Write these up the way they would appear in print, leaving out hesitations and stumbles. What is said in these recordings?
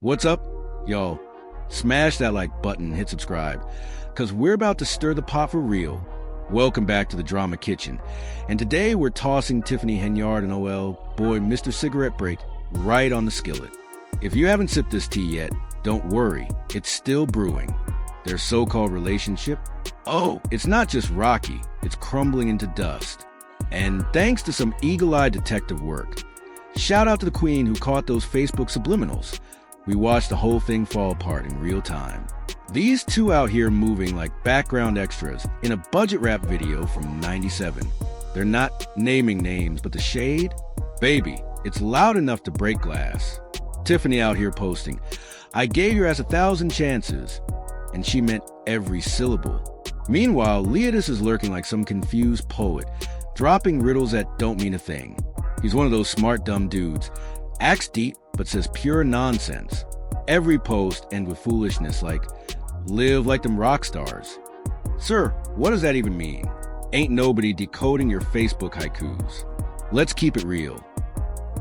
What's up? Yo, smash that like button and hit subscribe, because we're about to stir the pot for real. Welcome back to the Drama Kitchen. And today we're tossing Tiffany Henyard and boy Mr. Cigarette Break right on the skillet. If you haven't sipped this tea yet, don't worry, it's still brewing. Their so-called relationship, it's not just rocky, it's crumbling into dust. And thanks to some eagle-eyed detective work. Shout out to the queen who caught those Facebook subliminals. We watched the whole thing fall apart in real time. These two out here moving like background extras in a budget rap video from '97. They're not naming names, but the shade? Baby, it's loud enough to break glass. Tiffany out here posting, "I gave your ass 1,000 chances." And she meant every syllable. Meanwhile, Leotis is lurking like some confused poet, dropping riddles that don't mean a thing. He's one of those smart dumb dudes. Acts deep, but says pure nonsense. Every post ends with foolishness like, "Live like them rock stars." Sir, what does that even mean? Ain't nobody decoding your Facebook haikus. Let's keep it real.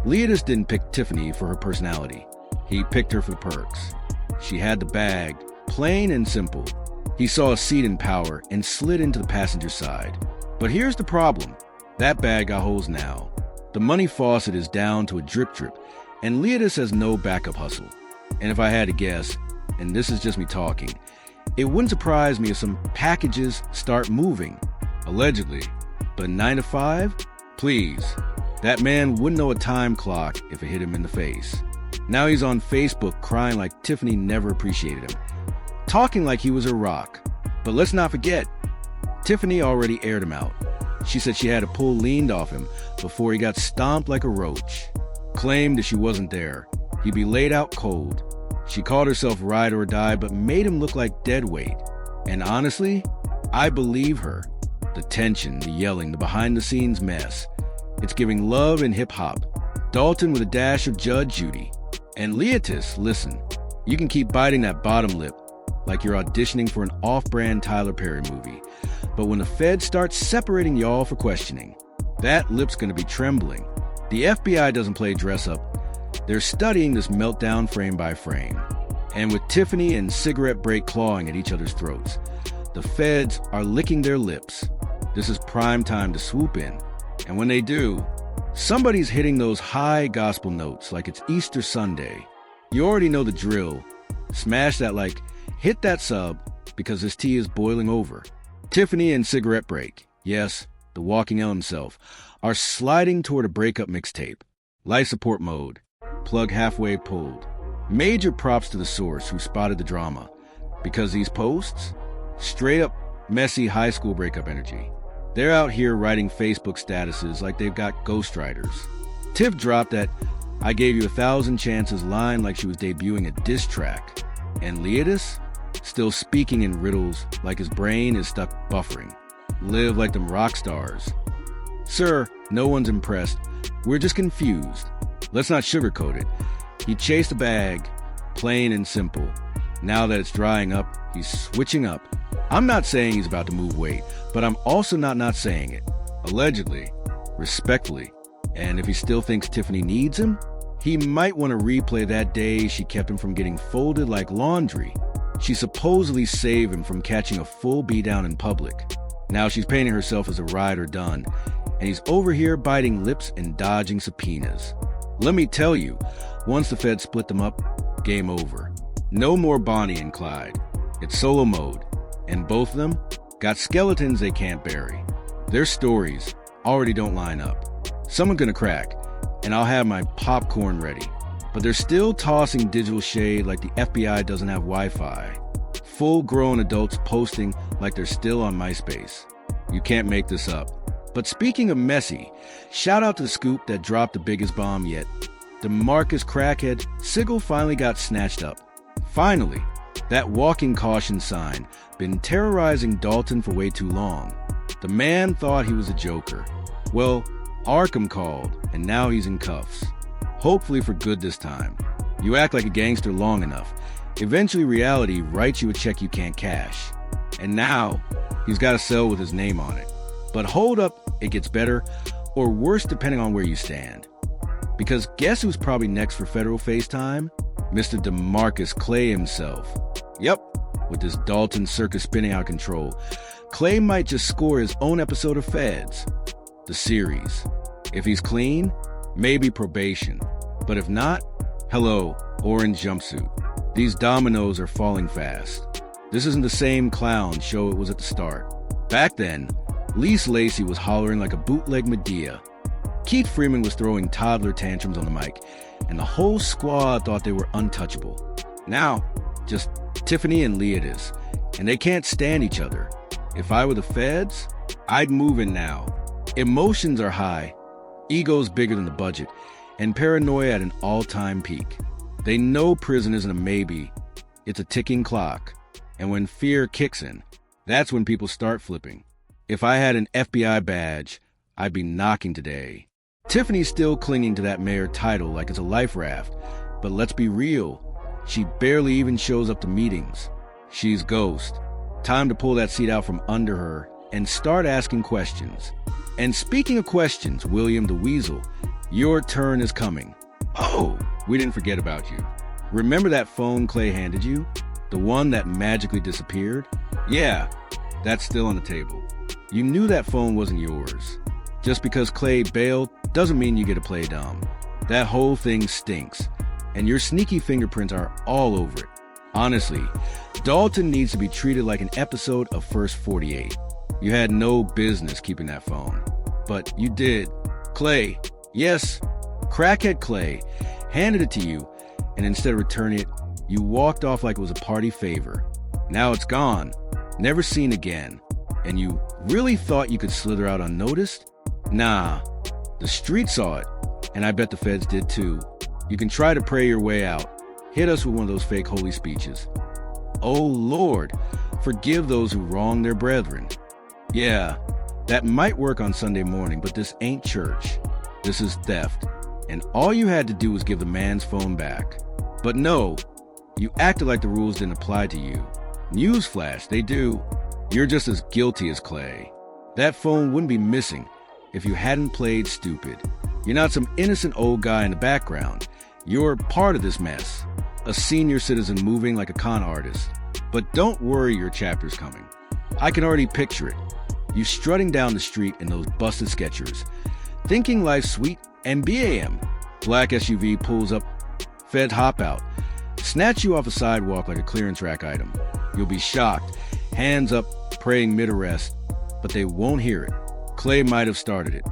Leotis didn't pick Tiffany for her personality. He picked her for the perks. She had the bag, plain and simple. He saw a seat in power and slid into the passenger side. But here's the problem. That bag got holes now. The money faucet is down to a drip, and Leotis has no backup hustle. And if I had to guess, and this is just me talking, it wouldn't surprise me if some packages start moving, allegedly. But 9 to 5? Please. That man wouldn't know a time clock if it hit him in the face. Now he's on Facebook crying like Tiffany never appreciated him, talking like he was a rock. But let's not forget, Tiffany already aired him out. She said she had a pull leaned off him before he got stomped like a roach. Claimed that she wasn't there, he'd be laid out cold. She called herself ride or die, but made him look like dead weight. And honestly, I believe her. The tension, the yelling, the behind-the-scenes mess. It's giving love and hip-hop. Dalton with a dash of Judge Judy. And Leotis, listen, you can keep biting that bottom lip like you're auditioning for an off-brand Tyler Perry movie. But when the feds start separating y'all for questioning, that lip's gonna be trembling. The FBI doesn't play dress-up. They're studying this meltdown frame by frame. And with Tiffany and Cigarette Break clawing at each other's throats, the feds are licking their lips. This is prime time to swoop in. And when they do, somebody's hitting those high gospel notes like it's Easter Sunday. You already know the drill. Smash that like, hit that sub, because this tea is boiling over. Tiffany and Cigarette Break, yes, the walking L himself, are sliding toward a breakup mixtape. Life support mode. Plug halfway pulled. Major props to the source who spotted the drama. Because these posts? Straight up messy high school breakup energy. They're out here writing Facebook statuses like they've got ghostwriters. Tiff dropped that "I gave you 1,000 chances" line like she was debuting a diss track. And Leotis? Still speaking in riddles like his brain is stuck buffering. Live like them rock stars. Sir, no one's impressed. We're just confused. Let's not sugarcoat it. He chased a bag, plain and simple. Now that it's drying up, he's switching up. I'm not saying he's about to move weight, but I'm also not saying it. Allegedly, respectfully. And if he still thinks Tiffany needs him, he might want to replay that day she kept him from getting folded like laundry. She supposedly saved him from catching a full beatdown in public. Now she's painting herself as a ride or done, and he's over here biting lips and dodging subpoenas. Let me tell you, once the feds split them up, game over. No more Bonnie and Clyde. It's solo mode, and both of them got skeletons they can't bury. Their stories already don't line up. Someone's gonna crack, and I'll have my popcorn ready. But they're still tossing digital shade like the FBI doesn't have Wi-Fi. Full-grown adults posting like they're still on MySpace. You can't make this up. But speaking of messy, shout out to the scoop that dropped the biggest bomb yet. The Marcus crackhead Sigel finally got snatched up. Finally, that walking caution sign been terrorizing Dalton for way too long. The man thought he was a joker. Well, Arkham called, and now he's in cuffs. Hopefully for good this time. You act like a gangster long enough. Eventually reality writes you a check you can't cash. And now, he's got a cell with his name on it. But hold up, it gets better, or worse depending on where you stand. Because guess who's probably next for federal FaceTime? Mr. DeMarcus Clay himself. Yep, with this Dalton circus spinning out of control, Clay might just score his own episode of Feds, the series. If he's clean, maybe probation. But if not, hello, orange jumpsuit. These dominoes are falling fast. This isn't the same clown show it was at the start. Back then, Lise Lacy was hollering like a bootleg Medea. Keith Freeman was throwing toddler tantrums on the mic, and the whole squad thought they were untouchable. Now, just Tiffany and Leotis, and they can't stand each other. If I were the Feds, I'd move in now. Emotions are high, ego's bigger than the budget, and paranoia at an all-time peak. They know prison isn't a maybe, it's a ticking clock. And when fear kicks in, that's when people start flipping. If I had an FBI badge, I'd be knocking today. Tiffany's still clinging to that mayor title like it's a life raft, but let's be real, she barely even shows up to meetings. She's ghost. Time to pull that seat out from under her and start asking questions. And speaking of questions, William the Weasel, your turn is coming. Oh, we didn't forget about you. Remember that phone Clay handed you? The one that magically disappeared? Yeah, that's still on the table. You knew that phone wasn't yours. Just because Clay bailed doesn't mean you get to play dumb. That whole thing stinks, and your sneaky fingerprints are all over it. Honestly, Dalton needs to be treated like an episode of First 48. You had no business keeping that phone, but you did. Clay, yes, crackhead Clay, handed it to you, and instead of returning it, you walked off like it was a party favor. Now it's gone, never seen again, and you really thought you could slither out unnoticed? Nah, the street saw it, and I bet the feds did too. You can try to pray your way out. Hit us with one of those fake holy speeches. Oh Lord, forgive those who wrong their brethren. Yeah, that might work on Sunday morning, but this ain't church. This is theft, and all you had to do was give the man's phone back. But no, you acted like the rules didn't apply to you. Newsflash, they do. You're just as guilty as Clay. That phone wouldn't be missing if you hadn't played stupid. You're not some innocent old guy in the background. You're part of this mess. A senior citizen moving like a con artist. But don't worry, your chapter's coming. I can already picture it. You strutting down the street in those busted Skechers, thinking life's sweet, and BAM. Black SUV pulls up, Fed hop out, snatch you off a sidewalk like a clearance rack item. You'll be shocked, hands up, praying mid-arrest, but they won't hear it. Clay might have started it,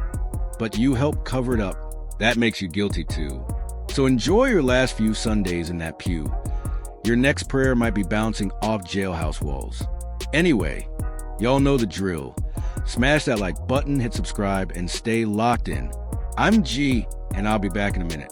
but you helped cover it up. That makes you guilty too. So enjoy your last few Sundays in that pew. Your next prayer might be bouncing off jailhouse walls. Anyway, y'all know the drill. Smash that like button, hit subscribe, and stay locked in. I'm G, and I'll be back in a minute.